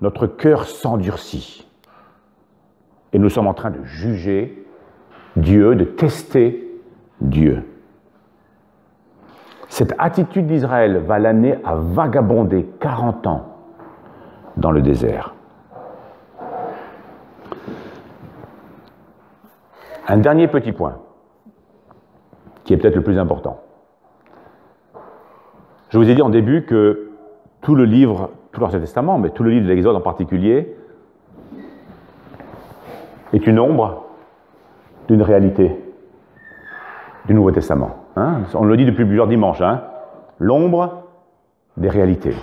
notre cœur s'endurcit. Et nous sommes en train de juger Dieu, de tester Dieu. Cette attitude d'Israël va l'amener à vagabonder 40 ans dans le désert. Un dernier petit point, qui est peut-être le plus important. Je vous ai dit en début que tout l'Ancien Testament, mais tout le livre de l'Exode en particulier, est une ombre d'une réalité du Nouveau Testament. Hein? On le dit depuis plusieurs dimanches. Hein? L'ombre des réalités.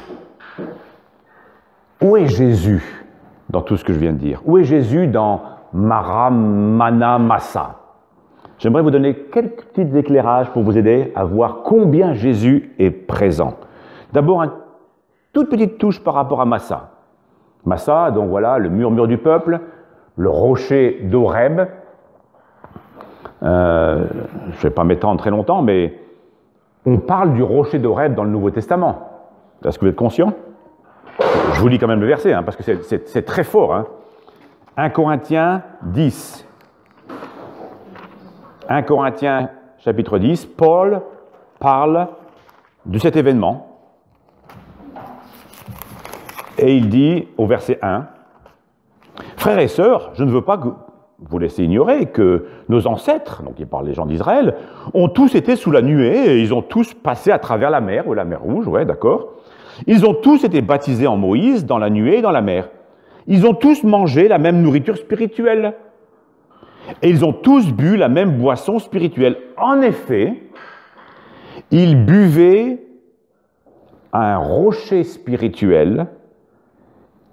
Où est Jésus dans tout ce que je viens de dire? Où est Jésus dans Mara, Mana, Massa? J'aimerais vous donner quelques petits éclairages pour vous aider à voir combien Jésus est présent. D'abord, une toute petite touche par rapport à Massa. Massa, donc voilà, le murmure du peuple, le rocher d'Horeb. Je ne vais pas m'étendre très longtemps, mais on parle du rocher d'Horeb dans le Nouveau Testament. Est-ce que vous êtes conscient? Je vous lis quand même le verset, hein, parce que c'est très fort. Hein. 1 Corinthiens 10. 1 Corinthiens chapitre 10, Paul parle de cet événement. Et il dit au verset 1, « Frères et sœurs, je ne veux pas que vous laissiez ignorer que nos ancêtres, donc il parle des gens d'Israël, ont tous été sous la nuée et ils ont tous passé à travers la mer, ou la mer Rouge, ouais, d'accord. Ils ont tous été baptisés en Moïse, dans la nuée et dans la mer. Ils ont tous mangé la même nourriture spirituelle. Et ils ont tous bu la même boisson spirituelle. En effet, ils buvaient un rocher spirituel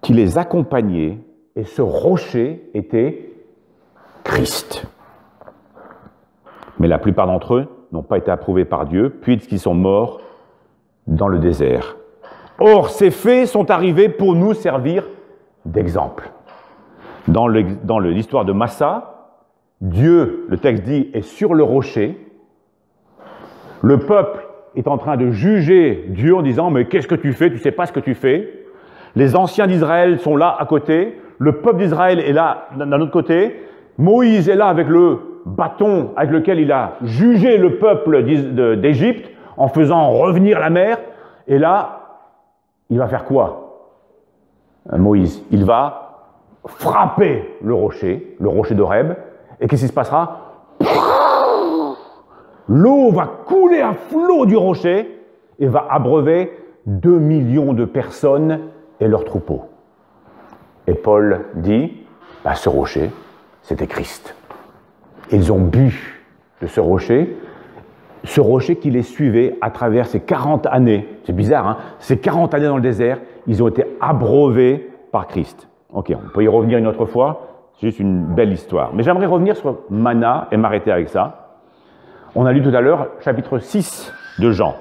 qui les accompagnait, et ce rocher était Christ. Mais la plupart d'entre eux n'ont pas été approuvés par Dieu, puisqu'ils sont morts dans le désert. Or, ces faits sont arrivés pour nous servir d'exemple. Dans l'histoire de Massa, Dieu, le texte dit, est sur le rocher. Le peuple est en train de juger Dieu en disant « Mais qu'est-ce que tu fais? Tu ne sais pas ce que tu fais. » Les anciens d'Israël sont là à côté. Le peuple d'Israël est là d'un autre côté. Moïse est là avec le bâton avec lequel il a jugé le peuple d'Égypte en faisant revenir la mer. Et là, il va faire quoi? Moïse, il va frapper le rocher d'Horeb. Et qu'est-ce qui se passera? L'eau va couler à flot du rocher et va abreuver 2 millions de personnes et leurs troupeaux. Et Paul dit, bah, ce rocher, c'était Christ. Ils ont bu de ce rocher qui les suivait à travers ces 40 années. C'est bizarre, hein? Ces 40 années dans le désert, ils ont été abreuvés par Christ. Ok, on peut y revenir une autre fois, c'est juste une belle histoire. Mais j'aimerais revenir sur Mana et m'arrêter avec ça. On a lu tout à l'heure chapitre 6 de Jean.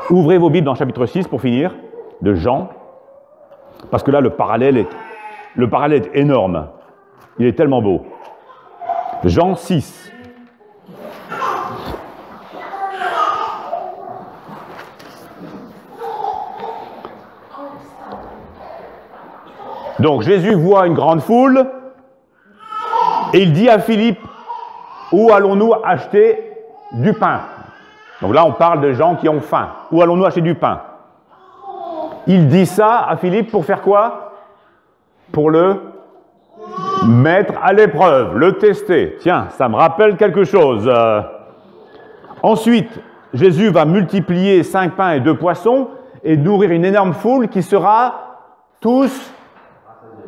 Ouvrez vos Bibles dans chapitre 6 pour finir, de Jean, parce que là, le parallèle est énorme. Il est tellement beau. Jean 6. Donc Jésus voit une grande foule et il dit à Philippe, où allons-nous acheter du pain? Donc là on parle de gens qui ont faim. Où allons-nous acheter du pain? Il dit ça à Philippe pour faire quoi? Pour le mettre à l'épreuve, le tester. Tiens, ça me rappelle quelque chose. Ensuite, Jésus va multiplier 5 pains et 2 poissons et nourrir une énorme foule qui sera tous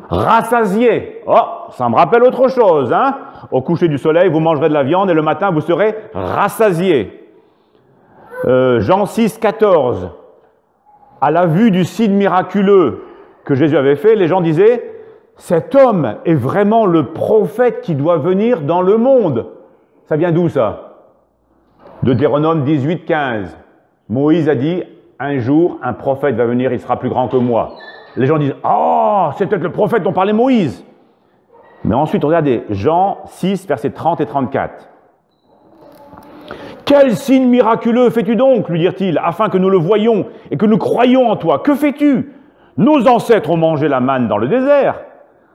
rassasiés. Oh, ça me rappelle autre chose, hein? Au coucher du soleil, vous mangerez de la viande et le matin, vous serez rassasiés. Jean 6, 14. À la vue du signe miraculeux que Jésus avait fait, les gens disaient, cet homme est vraiment le prophète qui doit venir dans le monde. Ça vient d'où ça? Deutéronome 18, 15. Moïse a dit, un jour, un prophète va venir, il sera plus grand que moi. Les gens disent, oh, c'est peut-être le prophète dont parlait Moïse. Mais ensuite, regardez, Jean 6, versets 30 et 34. Quel signe miraculeux fais-tu donc, lui dirent-ils, afin que nous le voyions et que nous croyions en toi? Que fais-tu? Nos ancêtres ont mangé la manne dans le désert,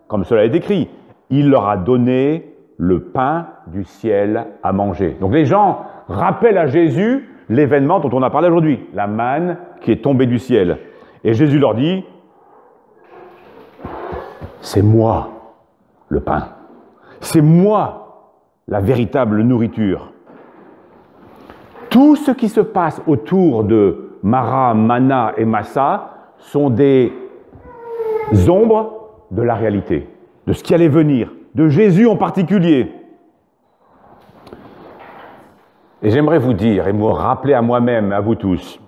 comme cela est écrit. Il leur a donné le pain du ciel à manger. Donc les gens rappellent à Jésus l'événement dont on a parlé aujourd'hui, la manne qui est tombée du ciel. Et Jésus leur dit, c'est moi le pain. C'est moi la véritable nourriture. Tout ce qui se passe autour de Mara, Mana et Massa sont des ombres de la réalité, de ce qui allait venir, de Jésus en particulier. Et j'aimerais vous dire et me rappeler à moi-même, à vous tous,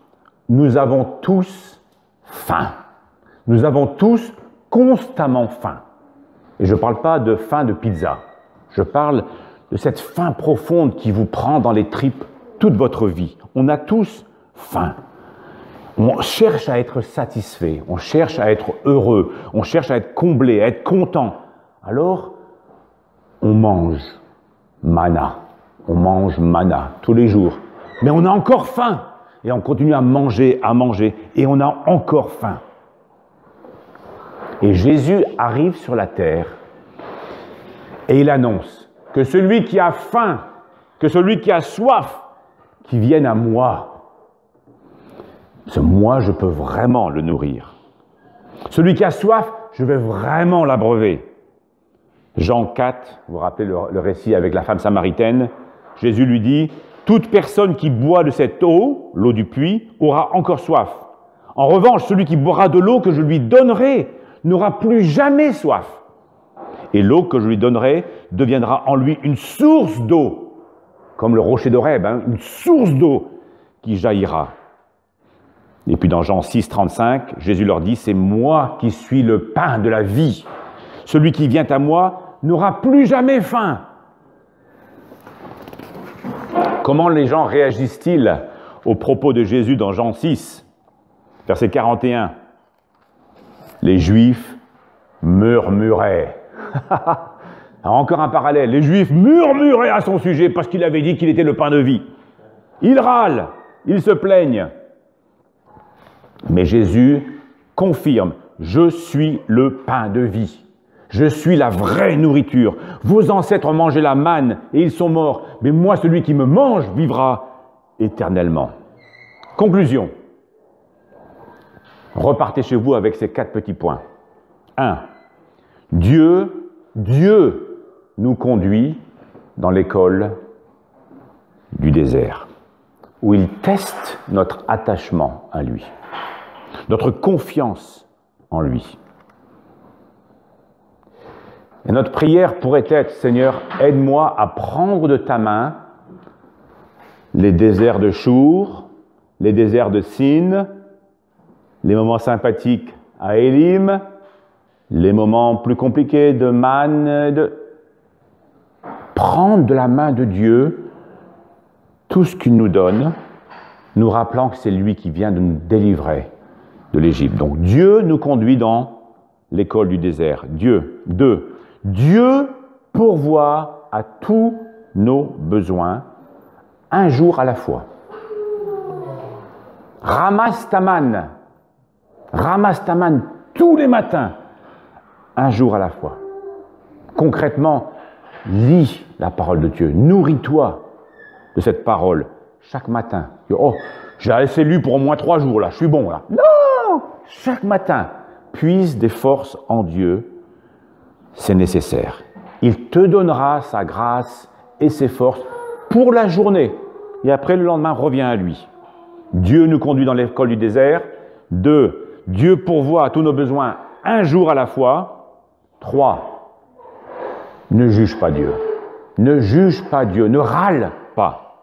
nous avons tous faim. Nous avons tous constamment faim. Et je ne parle pas de faim de pizza. Je parle de cette faim profonde qui vous prend dans les tripes toute votre vie. On a tous faim. On cherche à être satisfait, on cherche à être heureux, on cherche à être comblé, à être content. Alors, on mange mana tous les jours. Mais on a encore faim. Et on continue à manger, et on a encore faim. Et Jésus arrive sur la terre et il annonce que celui qui a faim, que celui qui a soif, qui vienne à moi. Parce que moi, je peux vraiment le nourrir. Celui qui a soif, je vais vraiment l'abreuver. Jean 4, vous vous rappelez le récit avec la femme samaritaine, Jésus lui dit, « Toute personne qui boit de cette eau, l'eau du puits, aura encore soif. En revanche, celui qui boira de l'eau que je lui donnerai n'aura plus jamais soif. Et l'eau que je lui donnerai deviendra en lui une source d'eau, comme le rocher d'Horeb, hein, une source d'eau qui jaillira. » Et puis dans Jean 6, 35, Jésus leur dit, « C'est moi qui suis le pain de la vie. Celui qui vient à moi n'aura plus jamais faim. » Comment les gens réagissent-ils aux propos de Jésus dans Jean 6, verset 41? Les Juifs murmuraient. Encore un parallèle. Les Juifs murmuraient à son sujet parce qu'il avait dit qu'il était le pain de vie. Ils râlent, ils se plaignent. Mais Jésus confirme, « Je suis le pain de vie. Je suis la vraie nourriture. Vos ancêtres ont mangé la manne et ils sont morts. Mais moi, celui qui me mange, vivra éternellement. » Conclusion. Repartez chez vous avec ces 4 petits points. 1. Dieu nous conduit dans l'école du désert. où il teste notre attachement à lui, notre confiance en lui. Et notre prière pourrait être, Seigneur, aide-moi à prendre de ta main les déserts de Chour, les déserts de Sin, les moments sympathiques à Élim, les moments plus compliqués de Man, prendre de la main de Dieu tout ce qu'il nous donne, nous rappelant que c'est lui qui vient de nous délivrer de l'Égypte. Donc Dieu nous conduit dans l'école du désert. Dieu. 2. Dieu pourvoit à tous nos besoins un jour à la fois. Ramasse ta manne tous les matins, un jour à la fois. Concrètement, lis la parole de Dieu, nourris-toi de cette parole chaque matin. Oh, j'ai assez lu pour au moins 3 jours là, je suis bon là. Non! Chaque matin, puise des forces en Dieu, c'est nécessaire. Il te donnera sa grâce et ses forces pour la journée. Et après, le lendemain, reviens à lui. Dieu nous conduit dans l'école du désert. 2. Dieu pourvoit à tous nos besoins un jour à la fois. 3. Ne juge pas Dieu. Ne juge pas Dieu. Ne râle pas.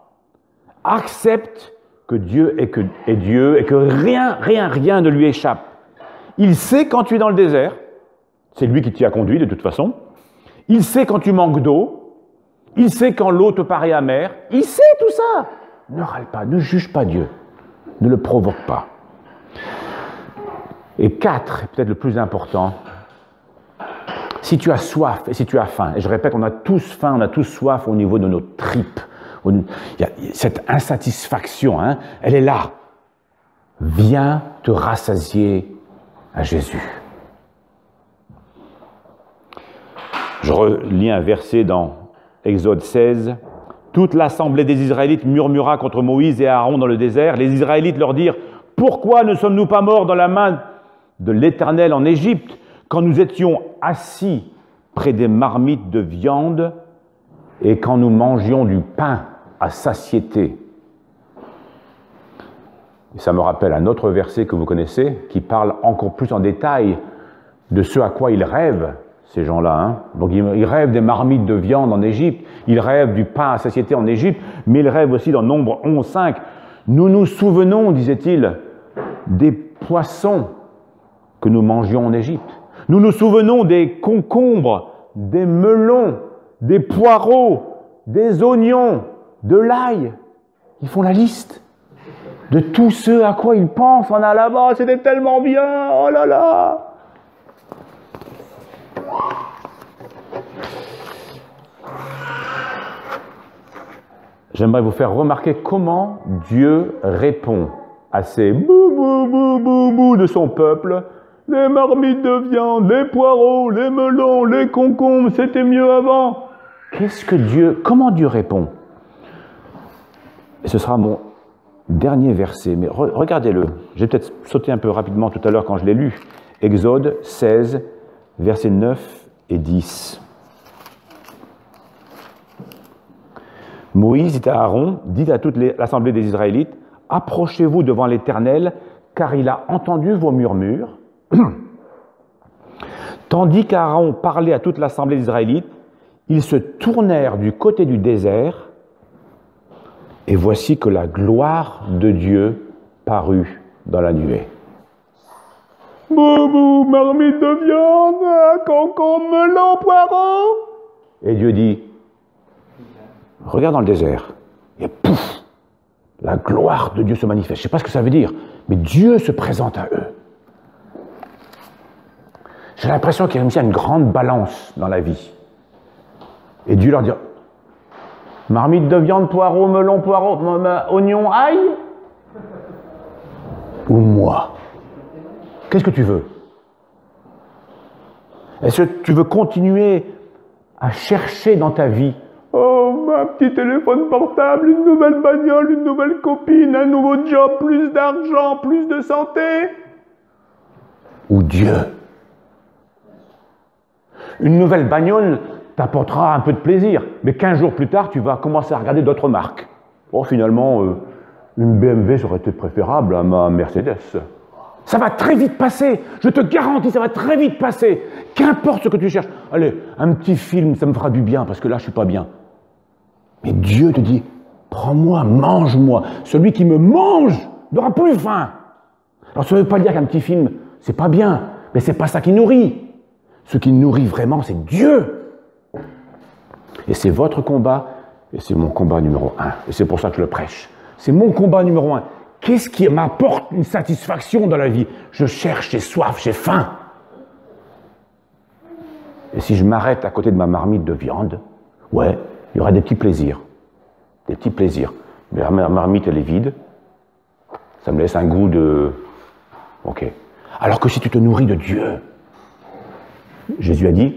Accepte que Dieu est Dieu et que rien ne lui échappe. Il sait quand tu es dans le désert. C'est lui qui t'y a conduit de toute façon. Il sait quand tu manques d'eau. Il sait quand l'eau te paraît amère. Il sait tout ça. Ne râle pas, ne juge pas Dieu. Ne le provoque pas. Et 4, peut-être le plus important, si tu as soif et si tu as faim, et je répète, on a tous faim, on a tous soif au niveau de nos tripes. Il y a cette insatisfaction, hein, elle est là. Viens te rassasier à Jésus. Je relis un verset dans Exode 16. Toute l'assemblée des Israélites murmura contre Moïse et Aaron dans le désert. Les Israélites leur dirent « Pourquoi ne sommes-nous pas morts dans la main de l'Éternel en Égypte, quand nous étions assis près des marmites de viande et quand nous mangions du pain à satiété ?» Et ça me rappelle un autre verset que vous connaissez, qui parle encore plus en détail de ce à quoi ils rêvent, ces gens-là. Hein. Donc ils rêvent des marmites de viande en Égypte, ils rêvent du pain à satiété en Égypte, mais ils rêvent aussi dans Nombre 11.5. Nous nous souvenons, disait-il, des poissons que nous mangions en Égypte. Nous nous souvenons des concombres, des melons, des poireaux, des oignons, de l'ail. Ils font la liste de tous ceux à quoi ils pensent en allant là-bas. C'était tellement bien, oh là là. J'aimerais vous faire remarquer comment Dieu répond à ces bou bou bou bou bou de son peuple. Les marmites de viande, les poireaux, les melons, les concombres, c'était mieux avant. Comment Dieu répond? Et ce sera mon dernier verset, mais regardez-le. J'ai peut-être sauté un peu rapidement tout à l'heure quand je l'ai lu. Exode 16, versets 9 et 10. Moïse dit à Aaron, dit à toute l'assemblée des Israélites, « Approchez-vous devant l'Éternel, car il a entendu vos murmures. » Tandis qu'Aaron parlait à toute l'assemblée des Israélites, ils se tournèrent du côté du désert, et voici que la gloire de Dieu parut dans la nuée. Boubou, marmite de viande, concombre, melon, poireau. Et Dieu dit, regarde dans le désert, et pouf, la gloire de Dieu se manifeste. Je ne sais pas ce que ça veut dire, mais Dieu se présente à eux. J'ai l'impression qu'il y a une grande balance dans la vie. Et Dieu leur dit, marmite de viande, poireau, melon, poireau, oignon, ail, ou moi? Qu'est-ce que tu veux? Est-ce que tu veux continuer à chercher dans ta vie? Oh, un petit téléphone portable, une nouvelle bagnole, une nouvelle copine, un nouveau job, plus d'argent, plus de santé? Ou Dieu? Une nouvelle bagnole t'apportera un peu de plaisir, mais 15 jours plus tard, tu vas commencer à regarder d'autres marques. Oh, finalement, une BMW aurait été préférable à ma Mercedes. Ça va très vite passer, je te garantis, ça va très vite passer. Qu'importe ce que tu cherches. Allez, un petit film, ça me fera du bien, parce que là, je ne suis pas bien. Mais Dieu te dit, prends-moi, mange-moi. Celui qui me mange n'aura plus faim. Alors, ça ne veut pas dire qu'un petit film, c'est pas bien, mais c'est pas ça qui nourrit. Ce qui nourrit vraiment, c'est Dieu. Et c'est votre combat, et c'est mon combat numéro 1. Et c'est pour ça que je le prêche. C'est mon combat numéro 1. Qu'est-ce qui m'apporte une satisfaction dans la vie? Je cherche, j'ai soif, j'ai faim. Et si je m'arrête à côté de ma marmite de viande, ouais, il y aura des petits plaisirs. Des petits plaisirs. Mais la marmite, elle est vide. Ça me laisse un goût de... Ok. Alors que si tu te nourris de Dieu, Jésus a dit,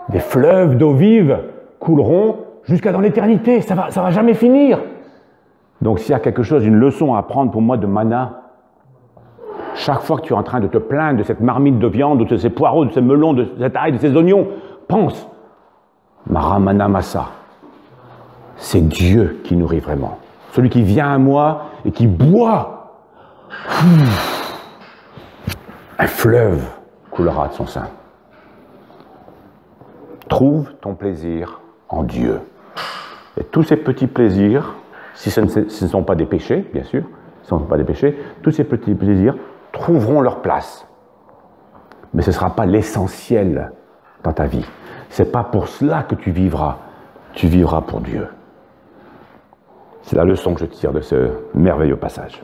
des fleuves d'eau vive couleront jusqu'à dans l'éternité. Ça va jamais finir. Donc s'il y a quelque chose, une leçon à apprendre pour moi de manna, chaque fois que tu es en train de te plaindre de cette marmite de viande, de ces poireaux, de ces melons, de cette ail, de ces oignons, pense, Mara Mana Massa, c'est Dieu qui nourrit vraiment. Celui qui vient à moi et qui boit, un fleuve coulera de son sein. Trouve ton plaisir en Dieu. Et tous ces petits plaisirs, si ce ne sont pas des péchés, bien sûr, ce ne sont pas des péchés, tous ces petits plaisirs trouveront leur place. Mais ce ne sera pas l'essentiel dans ta vie. Ce n'est pas pour cela que tu vivras pour Dieu. C'est la leçon que je tire de ce merveilleux passage.